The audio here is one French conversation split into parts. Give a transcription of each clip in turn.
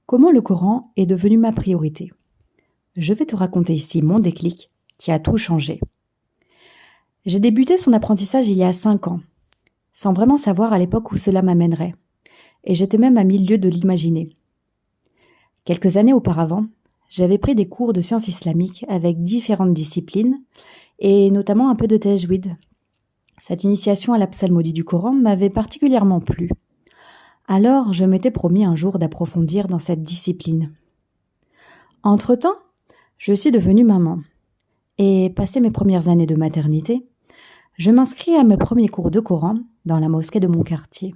Comment le Coran est devenu ma priorité? Je vais te raconter ici mon déclic qui a tout changé. J'ai débuté son apprentissage il y a 5 ans, sans vraiment savoir à l'époque où cela m'amènerait, et j'étais même à 1000 lieues de l'imaginer. Quelques années auparavant, j'avais pris des cours de sciences islamiques avec différentes disciplines, et notamment un peu de tajwid. Cette initiation à la psalmodie du Coran m'avait particulièrement plu. Alors, je m'étais promis un jour d'approfondir dans cette discipline. Entre-temps, je suis devenue maman. Et passé mes premières années de maternité, je m'inscris à mes premiers cours de Coran dans la mosquée de mon quartier.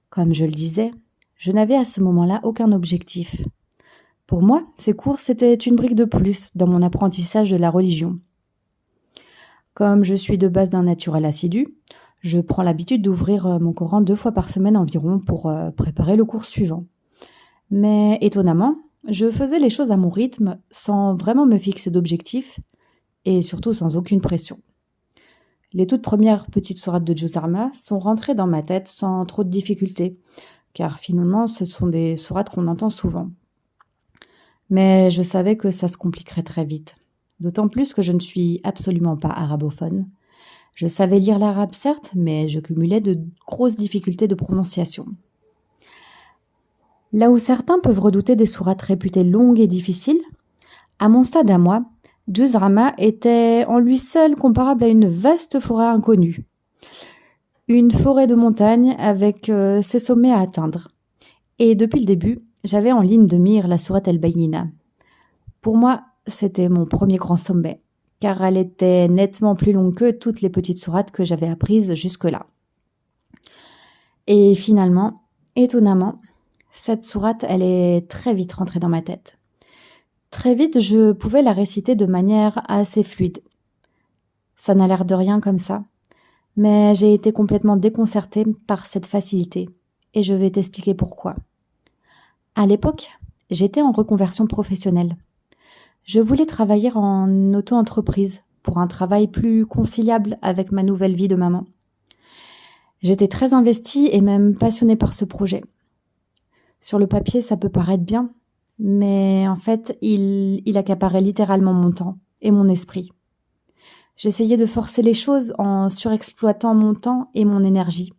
Comme je le disais, je n'avais à ce moment-là aucun objectif. Pour moi, ces cours, c'était une brique de plus dans mon apprentissage de la religion. Comme je suis de base d'un naturel assidu, je prends l'habitude d'ouvrir mon Coran 2 fois par semaine environ pour préparer le cours suivant. Mais étonnamment, je faisais les choses à mon rythme sans vraiment me fixer d'objectifs et surtout sans aucune pression. Les toutes premières petites sourates de Juz Amma sont rentrées dans ma tête sans trop de difficultés, car finalement ce sont des sourates qu'on entend souvent. Mais je savais que ça se compliquerait très vite, d'autant plus que je ne suis absolument pas arabophone. Je savais lire l'arabe certes, mais je cumulais de grosses difficultés de prononciation. Là où certains peuvent redouter des sourates réputées longues et difficiles, à mon stade à moi, Juz Amma était en lui seul comparable à une vaste forêt inconnue. Une forêt de montagne avec ses sommets à atteindre. Et depuis le début, j'avais en ligne de mire la sourate Al-Bayyina. Pour moi, c'était mon premier grand sommet, car elle était nettement plus longue que toutes les petites sourates que j'avais apprises jusque-là. Et finalement, étonnamment, cette sourate, elle est très vite rentrée dans ma tête. Très vite, je pouvais la réciter de manière assez fluide. Ça n'a l'air de rien comme ça, mais j'ai été complètement déconcertée par cette facilité, et je vais t'expliquer pourquoi. À l'époque, j'étais en reconversion professionnelle. Je voulais travailler en auto-entreprise pour un travail plus conciliable avec ma nouvelle vie de maman. J'étais très investie et même passionnée par ce projet. Sur le papier, ça peut paraître bien, mais en fait, il accaparait littéralement mon temps et mon esprit. J'essayais de forcer les choses en surexploitant mon temps et mon énergie.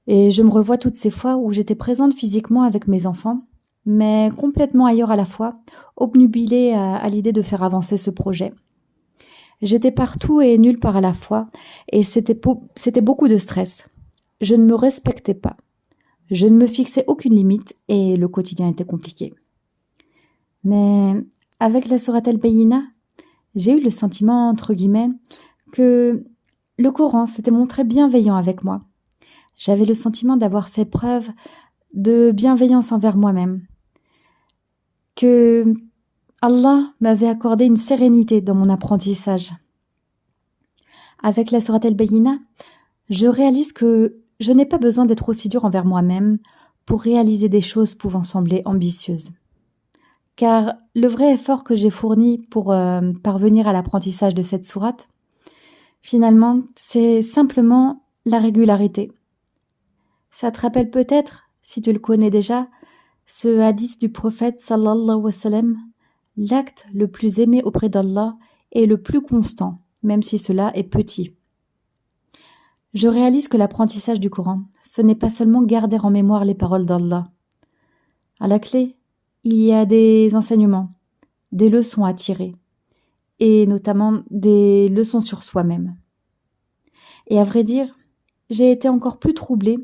Et je me revois toutes ces fois où j'étais présente physiquement avec mes enfants, mais complètement ailleurs à la fois, obnubilée à l'idée de faire avancer ce projet. J'étais partout et nulle part à la fois, et c'était beaucoup de stress. Je ne me respectais pas. Je ne me fixais aucune limite et le quotidien était compliqué. Mais avec la sourate Al-Bayyina, j'ai eu le sentiment, entre guillemets, que le Coran s'était montré bienveillant avec moi. J'avais le sentiment d'avoir fait preuve de bienveillance envers moi-même. Que Allah m'avait accordé une sérénité dans mon apprentissage. Avec la sourate Al-Bayyina, je réalise que je n'ai pas besoin d'être aussi dur envers moi-même pour réaliser des choses pouvant sembler ambitieuses. Car le vrai effort que j'ai fourni pour parvenir à l'apprentissage de cette sourate, finalement, c'est simplement la régularité. Ça te rappelle peut-être, si tu le connais déjà, ce hadith du prophète sallallahu alayhi wa sallam, l'acte le plus aimé auprès d'Allah est le plus constant, même si cela est petit. Je réalise que l'apprentissage du Coran, ce n'est pas seulement garder en mémoire les paroles d'Allah. À la clé, il y a des enseignements, des leçons à tirer, et notamment des leçons sur soi-même. Et à vrai dire, j'ai été encore plus troublée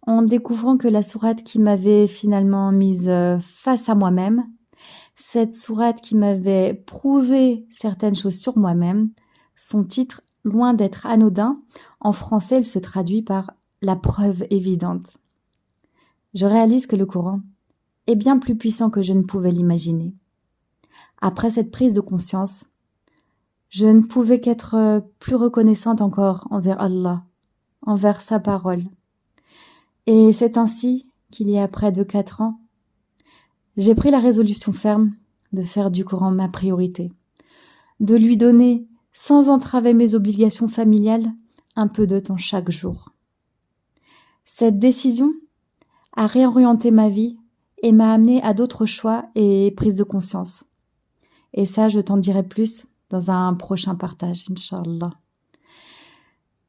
en découvrant que la sourate qui m'avait finalement mise face à moi-même, cette sourate qui m'avait prouvé certaines choses sur moi-même, son titre, loin d'être anodin, en français, elle se traduit par « la preuve évidente ». Je réalise que le Coran est bien plus puissant que je ne pouvais l'imaginer. Après cette prise de conscience, je ne pouvais qu'être plus reconnaissante encore envers Allah, envers sa parole. Et c'est ainsi qu'il y a près de 4 ans, j'ai pris la résolution ferme de faire du Coran ma priorité, de lui donner, sans entraver mes obligations familiales, un peu de temps chaque jour. Cette décision a réorienté ma vie et m'a amené à d'autres choix et prise de conscience. Et ça, je t'en dirai plus dans un prochain partage, Inch'Allah.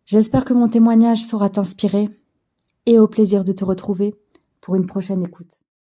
J'espère que mon témoignage saura t'inspirer et au plaisir de te retrouver pour une prochaine écoute.